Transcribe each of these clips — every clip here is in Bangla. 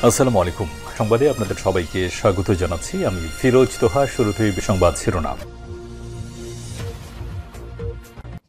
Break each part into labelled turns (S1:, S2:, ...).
S1: আসসালামু আলাইকুম। সংবাদে আপনাদের সবাইকে স্বাগত জানাচ্ছি। আমি ফিরোজ তোহা। শুরুতেই সংবাদ শিরোনাম।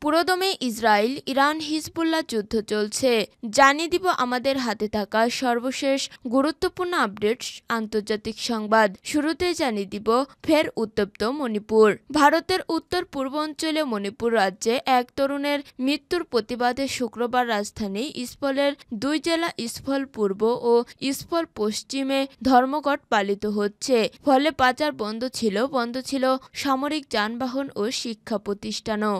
S2: পুরোদমে ইসরায়েল ইরান হিজবুল্লাহ যুদ্ধ চলছে, জানিয়ে দিব আমাদের হাতে থাকা সর্বশেষ গুরুত্বপূর্ণ আপডেট। আন্তর্জাতিক সংবাদ শুরুতেই জানিয়ে দিব ফের উত্তপ্ত মণিপুর। ভারতের উত্তর পূর্বাঞ্চলে মণিপুর রাজ্যে এক তরুণের মৃত্যুর প্রতিবাদে শুক্রবার রাজধানী ইম্ফলের দুই জেলা ইম্ফল পূর্ব ও ইম্ফল পশ্চিমে ধর্মঘট পালিত হচ্ছে। ফলে পাচার বন্ধ ছিল সামরিক যানবাহন ও শিক্ষা প্রতিষ্ঠানও।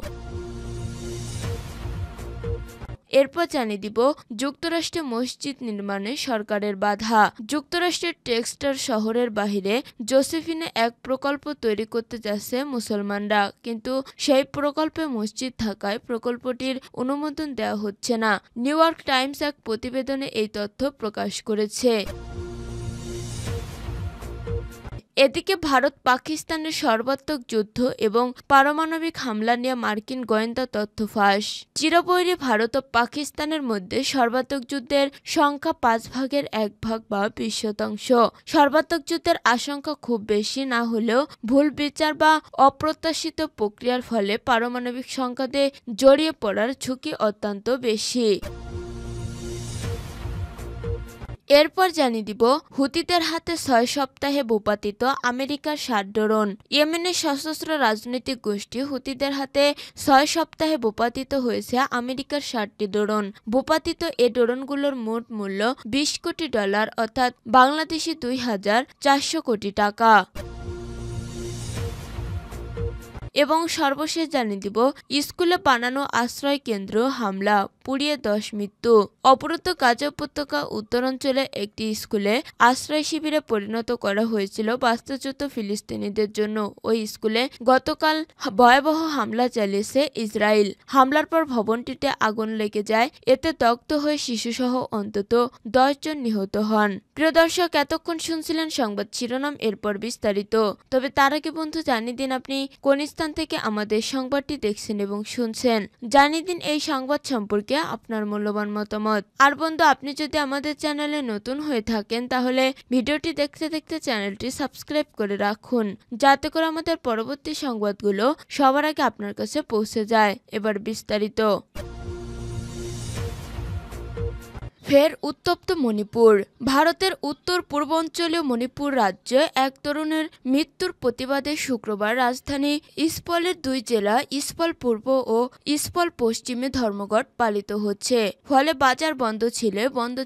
S2: এরপর জানিয়ে দিব যুক্তরাষ্ট্রে মসজিদ নির্মাণে সরকারের বাধা। যুক্তরাষ্ট্রের টেক্সাস শহরের বাহিরে জোসেফিনে এক প্রকল্প তৈরি করতে যাচ্ছে মুসলমানরা, কিন্তু সেই প্রকল্পে মসজিদ থাকায় প্রকল্পটির অনুমোদন দেওয়া হচ্ছে না। নিউ ইয়র্ক টাইমস এক প্রতিবেদনে এই তথ্য প্রকাশ করেছে। এদিকে ভারত পাকিস্তানের সর্বাত্মক যুদ্ধ এবং পারমাণবিক হামলা নিয়ে মার্কিন গোয়েন্দা তথ্য ফাঁস। চিরবৈরী ভারত ও পাকিস্তানের মধ্যে সর্বাত্মক যুদ্ধের সংখ্যা 5 ভাগের 1 ভাগ বা 20%। সর্বাত্মক যুদ্ধের আশঙ্কা খুব বেশি না হলেও ভুল বিচার বা অপ্রত্যাশিত প্রক্রিয়ার ফলে পারমাণবিক সংঘাতে জড়িয়ে পড়ার ঝুঁকি অত্যন্ত বেশি। এরপর জানিয়ে দিব হুতিদের হাতে 6 সপ্তাহে ভূপাতিত আমেরিকার 60 ড্রোন। ইয়েমেনের সশস্ত্র রাজনৈতিক গোষ্ঠী হুতিদের হাতে 6 সপ্তাহে ভূপাতিত হয়েছে আমেরিকার 60টি ড্রোন। ভূপাতিত এ ড্রোনগুলোর মোট মূল্য $20 কোটি, অর্থাৎ বাংলাদেশি 2,400 কোটি টাকা। এবং সর্বশেষ জানিয়ে দিব স্কুলে বানানো আশ্রয় কেন্দ্র হামলা, পুড়িয়ে 10 মৃত্যু। অবরুদ্ধ গাজা উপত্যকা উত্তরাঞ্চলে একটি স্কুলে আশ্রয় শিবিরে পরিণত করা হয়েছিল বাস্তুচ্যুত ফিলিস্তিনিদের জন্য। ওই স্কুলে গতকাল ভয়াবহ হামলা চালিয়েছে ইসরায়েল। হামলার পর ভবনটিতে আগুন লেগে যায়, এতে দগ্ধ হয়ে শিশুসহ অন্তত 10 জন নিহত হন। প্রিয় দর্শক, এতক্ষণ শুনছিলেন সংবাদ শিরোনাম, এরপর বিস্তারিত। তবে তার আগে বন্ধু জানিয়ে দিন আপনি কোন স্থান থেকে আমাদের সংবাদটি দেখছেন এবং শুনছেন। জানিয়ে দিন এই সংবাদ সম্পর্কে আপনার মূল্যবান মতামত। আর বন্ধু, আপনি যদি আমাদের চ্যানেলে নতুন হয়ে থাকেন তাহলে ভিডিওটি দেখতে দেখতে চ্যানেলটি সাবস্ক্রাইব করে রাখুন, যাতে করে আমাদের পরবর্তী সংবাদগুলো সবার আগে আপনার কাছে পৌঁছে যায়। এবার বিস্তারিত। ফের উত্তপ্ত মণিপুর। ভারতের উত্তর পূর্বাঞ্চলীয় মণিপুর রাজ্যে এক তরুণের মৃত্যুর প্রতিবাদে শুক্রবার রাজধানী ইম্ফলের দুই জেলা ইম্ফল পূর্ব ও ইম্ফল পশ্চিমে ধর্মঘট পালিত হচ্ছে। ফলে বাজার বন্ধ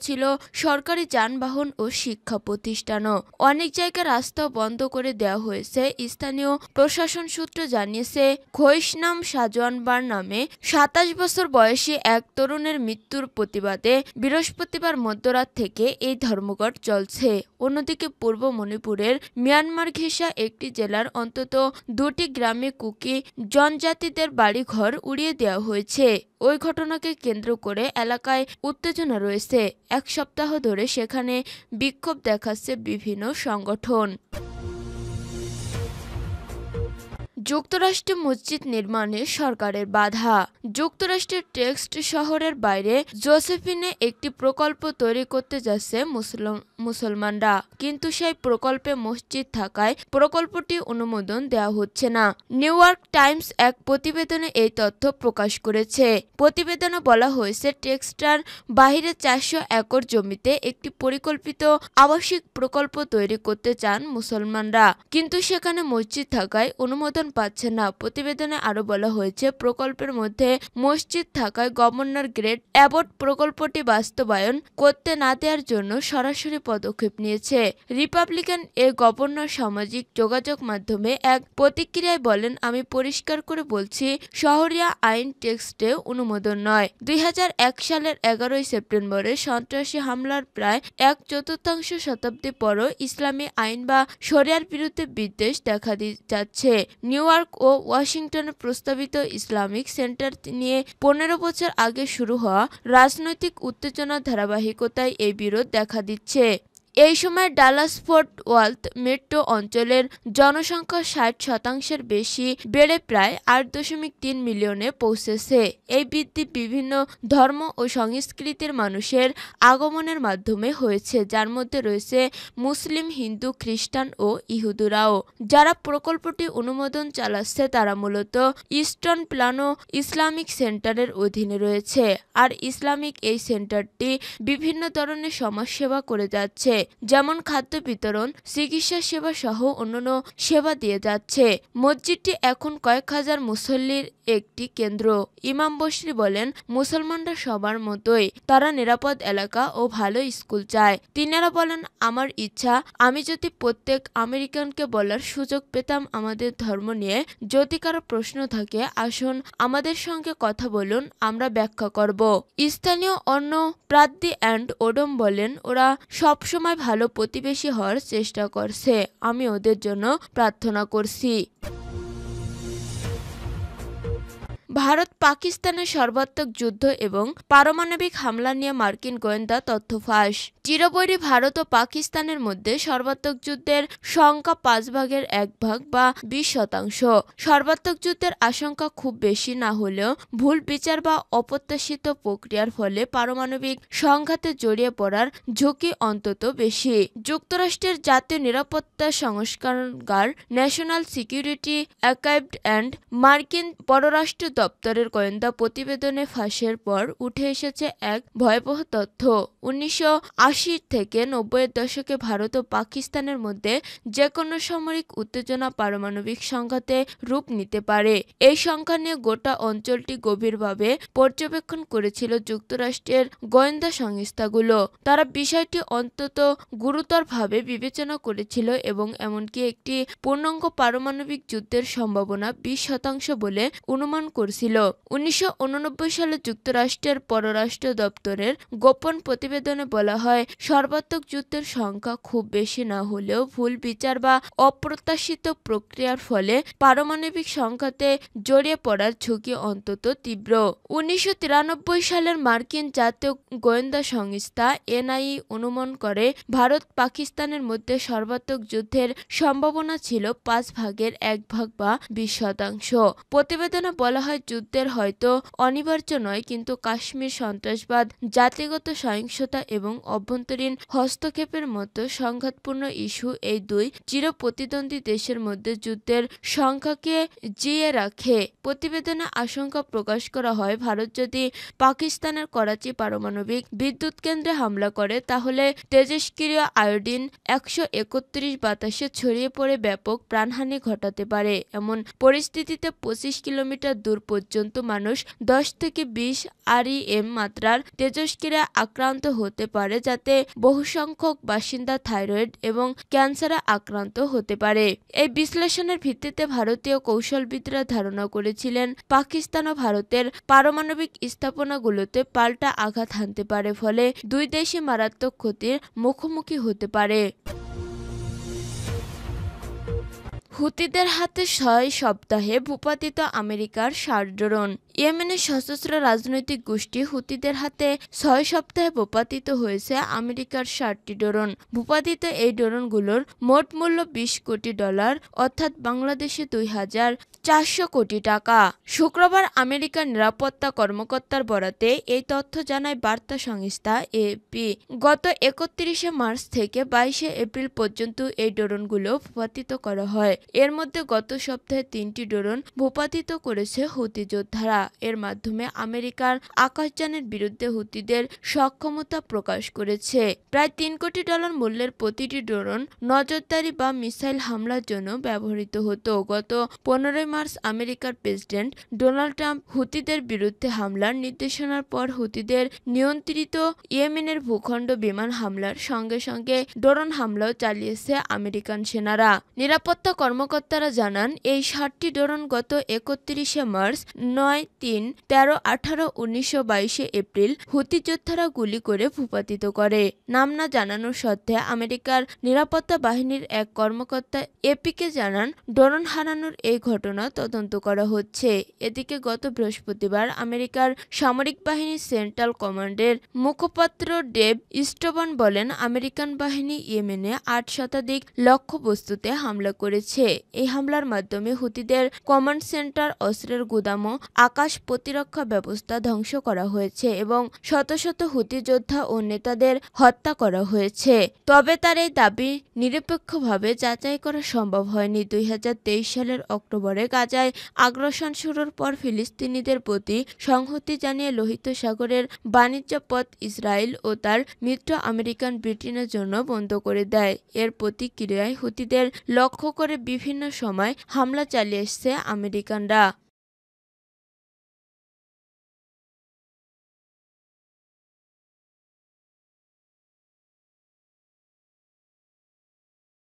S2: ছিল সরকারি যানবাহন ও শিক্ষা প্রতিষ্ঠানও। অনেক জায়গায় রাস্তাও বন্ধ করে দেওয়া হয়েছে। স্থানীয় প্রশাসন সূত্র জানিয়েছে, খৈশনাম সাজওয়ানবার নামে 27 বছর বয়সী এক তরুণের মৃত্যুর প্রতিবাদে বৃহস্পতিবার মধ্যরাত থেকে এই ধর্মঘট চলছে। অন্যদিকে পূর্ব মণিপুরের মিয়ানমার ঘেঁষা একটি জেলার অন্তত 2টি গ্রামে কুকি জনজাতিদের বাড়িঘর উড়িয়ে দেওয়া হয়েছে। ওই ঘটনাকে কেন্দ্র করে এলাকায় উত্তেজনা রয়েছে। এক সপ্তাহ ধরে সেখানে বিক্ষোভ দেখাচ্ছে বিভিন্ন সংগঠন। যুক্তরাষ্ট্রে মসজিদ নির্মাণে সরকারের বাধা। যুক্তরাষ্ট্রের টেক্সাস শহরের বাইরে জোসেফিনে একটি প্রকল্প তৈরি করতে যাচ্ছে মুসলমানরা, কিন্তু সেই প্রকল্পে মসজিদ থাকায় প্রকল্পটি অনুমোদন দেওয়া হচ্ছে না। নিউ ইয়র্ক টাইমস এক প্রতিবেদনে এই তথ্য প্রকাশ করেছে। প্রতিবেদনে বলা হয়েছে, টেক্সাসের বাহিরে 400 একর জমিতে একটি পরিকল্পিত আবাসিক প্রকল্প তৈরি করতে চান মুসলমানরা, কিন্তু সেখানে মসজিদ থাকায় অনুমোদন পাচ্ছে না। প্রতিবেদনে আরো বলা হয়েছে, প্রকল্পের মধ্যে মসজিদ থাকায় গভর্নর গ্রেগ অ্যাবট প্রকল্পটি বাস্তবায়ন করতে না দেওয়ার জন্য সরাসরি পদক্ষেপ নিয়েছে। রিপাবলিকান এ গভর্নর সামাজিক যোগাযোগ মাধ্যমে এক প্রতিক্রিয়ায় বলেন, আমি পরিষ্কার করে বলছি, শহরিয়া আইন টেক্সটে অনুমোদন নয়। 2001 সালের 11 সেপ্টেম্বরে সন্ত্রাসী হামলার প্রায় 1/4 শতাব্দী পরও ইসলামী আইন বা শরিয়ার বিরুদ্ধে বিদ্বেষ দেখা যাচ্ছে। নিউ ইয়র্ক ও ওয়াশিংটনে প্রস্তাবিত ইসলামিক সেন্টার নিয়ে 15 বছর আগে শুরু হওয়া রাজনৈতিক উত্তেজনার ধারাবাহিকতায় এই বিরোধ দেখা দিচ্ছে। এই সময় ডালাস ফোর্ট ওয়ার্থ মেট্রো অঞ্চলের জনসংখ্যা 60% বেশি বেড়ে প্রায় 8.3 মিলিয়নে পৌঁছেছে। এই বৃদ্ধি বিভিন্ন ধর্ম ও সংস্কৃতির মানুষের আগমনের মাধ্যমে হয়েছে, যার মধ্যে রয়েছে মুসলিম, হিন্দু, খ্রিস্টান ও ইহুদিরাও। যারা প্রকল্পটি অনুমোদন চালাচ্ছে তারা মূলত ইস্টার্ন প্ল্যানো ইসলামিক সেন্টারের অধীনে রয়েছে। আর ইসলামিক এই সেন্টারটি বিভিন্ন ধরনের সমাজসেবা করে যাচ্ছে, যেমন খাদ্য বিতরণ, চিকিৎসা সেবা সহ অন্যান্য সেবা দিয়ে যাচ্ছে। মসজিদটি এখন কয়েক হাজার মুসল্লির একটি কেন্দ্র। ইমাম বশরি বলেন, মুসলমানরা সবার মতোই, তারা নিরাপদ এলাকা ও ভালো স্কুল চায়। তিনারা বলেন, আমার ইচ্ছা আমি যদি প্রত্যেক আমেরিকানকে বলার সুযোগ পেতাম আমাদের ধর্ম নিয়ে। যদি কারো প্রশ্ন থাকে আসুন আমাদের সঙ্গে কথা বলুন, আমরা ব্যাখ্যা করব। স্থানীয় অন্য প্রার্থী অ্যান্ড ওডম বলেন, ওরা সবসময় ভালো প্রতিবেশী হওয়ার চেষ্টা করছে, আমি ওদের জন্য প্রার্থনা করছি। ভারত পাকিস্তানের সর্বাত্মক যুদ্ধ এবং পারমাণবিক হামলা নিয়ে মার্কিন গোয়েন্দা তথ্য ফাঁস। চিরবৈরী ভারত ও পাকিস্তানের মধ্যে সর্বাত্মক যুদ্ধের সংখ্যা 5 ভাগের 1 ভাগ বা 20%। সর্বাত্মক যুদ্ধের আশঙ্কা খুব বেশি না হলেও ভুল বিচার বা অপ্রত্যাশিত প্রক্রিয়ার ফলে পারমাণবিক সংঘাতে জড়িয়ে পড়ার ঝুঁকি অন্তত বেশি। যুক্তরাষ্ট্রের জাতীয় নিরাপত্তা সংস্কারকার ন্যাশনাল সিকিউরিটি আর্কাইভ অ্যান্ড মার্কিন পররাষ্ট্র দপ্তরের গোয়েন্দা প্রতিবেদনে ফাঁসের পর উঠে এসেছে এক ভয়াবহ তথ্য। 1980 থেকে 90-এর দশকে ভারত ও পাকিস্তানের মধ্যে যে কোনো সামরিক উত্তেজনা পারমাণবিক সংঘাতে রূপ নিতে পারে। এই সংখ্যা নিয়ে গোটা অঞ্চলটি গভীরভাবে পর্যবেক্ষণ করেছিল যুক্তরাষ্ট্রের গোয়েন্দা সংস্থাগুলো। তারা বিষয়টি অত্যন্ত গুরুতরভাবে বিবেচনা করেছিল এবং এমনকি একটি পূর্ণাঙ্গ পারমাণবিক যুদ্ধের সম্ভাবনা 20% বলে অনুমান করছিল। 1989 সালে যুক্তরাষ্ট্রের পররাষ্ট্র দপ্তরের গোপন প্রতিবেদনে বলা হয়, সর্বাত্মক যুদ্ধের সংখ্যা খুব বেশি না হলেও ভুল বিচার বা অপ্রত্যাশিত প্রক্রিয়ার ফলে পারমাণবিক সংঘাতে জড়িয়ে পড়ার ঝুঁকি অন্তত তীব্র। 1993 সালের মার্কিন জাতীয় গোয়েন্দা সংস্থা এনআইএ অনুমান করে ভারত পাকিস্তানের মধ্যে সর্বাত্মক যুদ্ধের সম্ভাবনা ছিল 5 ভাগের 1 ভাগ বা 20%। প্রতিবেদনে বলা হয়, যুদ্ধের হয়তো অনিবার্য নয়, কিন্তু কাশ্মীর, সন্ত্রাসবাদ, জাতিগত সহিংসতা এবং অভ্যন্তরীণ হস্তক্ষেপের মতো সংঘাতপূর্ণ ইস্যু এই দুই চিরপ্রতিদ্বন্দ্বী দেশের মধ্যে যুদ্ধের সংখ্যাকে জিইয়ে রাখে। প্রতিবেদনে আশঙ্কা প্রকাশ করা হয়, ভারত যদি পাকিস্তানের করাচি পারমাণবিক বিদ্যুৎ কেন্দ্রে হামলা করে তাহলে তেজস্ক্রিয় আয়োডিন 131 বাতাসে ছড়িয়ে পড়ে ব্যাপক প্রাণহানি ঘটাতে পারে। এমন পরিস্থিতিতে 25 কিলোমিটার দূর পর্যন্ত মানুষ 10 থেকে 20 আরইএম মাত্রার তেজস্ক্রিয়া আক্রান্ত হতে পারে, যাতে বহুসংখ্যক বাসিন্দা থাইরয়েড এবং ক্যান্সারে আক্রান্ত হতে পারে। এই বিশ্লেষণের ভিত্তিতে ভারতীয় কৌশলবিদরা ধারণা করেছিলেন পাকিস্তান ও ভারতের পারমাণবিক স্থাপনাগুলোতে পাল্টা আঘাত হানতে পারে, ফলে দুই দেশই মারাত্মক ক্ষতির মুখোমুখি হতে পারে। হুতিদের হাতে 6 সপ্তাহে ভূপাতিত আমেরিকার 60 ড্রোন। ইয়েমেনের সশস্ত্র রাজনৈতিক গোষ্ঠী হুতিদের হাতে 6 সপ্তাহে ভূপাতিত হয়েছে আমেরিকার 60টি ড্রোন। ভূপাতিত এই ড্রোনগুলোর মোট মূল্য $20 কোটি, অর্থাৎ বাংলাদেশে 2,400 কোটি টাকা। শুক্রবার আমেরিকার নিরাপত্তা কর্মকর্তার বরাতে এই তথ্য জানায় বার্তা সংস্থা এএপি। গত 31 মার্চ থেকে 22 এপ্রিল পর্যন্ত এই ড্রোনগুলো ভূপাতিত করা হয়। এর মধ্যে গত সপ্তাহে 3টি ড্রোন ভূপাতিত করেছে হুতি যোদ্ধারা। এর মাধ্যমে আমেরিকার আকাশযানের বিরুদ্ধে হুতিদের সক্ষমতা প্রকাশ করেছে। প্রায় $3 কোটি মূল্যের প্রতিটি ড্রোন নজরদারি বা মিসাইল হামলার জন্য ব্যবহৃত হতো। গত 15 মার্চ আমেরিকার প্রেসিডেন্ট ডোনাল্ড ট্রাম্প হুতিদের বিরুদ্ধে হামলার নির্দেশনার পর হুতিদের নিয়ন্ত্রিত ইয়েমেনের ভূখণ্ড বিমান হামলার সঙ্গে সঙ্গে ড্রোন হামলাও চালিয়েছে আমেরিকান সেনারা। নিরাপত্তা কর্মকর্তারা জানান, এই 60টি ড্রোন গত 31 মার্চ, 9, 3, 13, 18, 19, 22 এপ্রিল হুতি যোদ্ধারা গুলি করে ভূপাতিত করে। নাম না জানানোর সত্ত্বে আমেরিকার নিরাপত্তা বাহিনীর এক কর্মকর্তা এপিকে জানান, ড্রোন হারানোর এই ঘটনা ঘটনা তদন্ত করা হচ্ছে। এদিকে গত বৃহস্পতিবার আমেরিকার সামরিক বাহিনী সেন্ট্রাল কমান্ডের মুখপাত্র ডেভ স্টোবান বলেন, আমেরিকান বাহিনী ইয়েমেনে ৮ শতাধিক লক্ষ্যবস্তুতে হামলা করেছে। এই হামলার মাধ্যমে হুতিদের কমান্ড সেন্টার, অস্ত্রের গুদাম ও আকাশ প্রতিরক্ষা ব্যবস্থা ধ্বংস করা হয়েছে এবং শত শত হুতি যোদ্ধা ও নেতাদের হত্যা করা হয়েছে। তবে তার এই দাবি নিরপেক্ষভাবে যাচাই করা সম্ভব হয়নি। ২০২৩ সালের অক্টোবরে গাজায় আগ্রাসন শুরুর পর ফিলিস্তিনিদের প্রতি সংহতি জানিয়ে লোহিত সাগরের বাণিজ্য পথ ইসরায়েল ও তার মিত্র আমেরিকান ব্রিটেনের জন্য বন্ধ করে দেয়। এর প্রতিক্রিয়ায় হুতিদের লক্ষ্য করে বিভিন্ন সময় হামলা চালিয়ে আসছে আমেরিকানরা।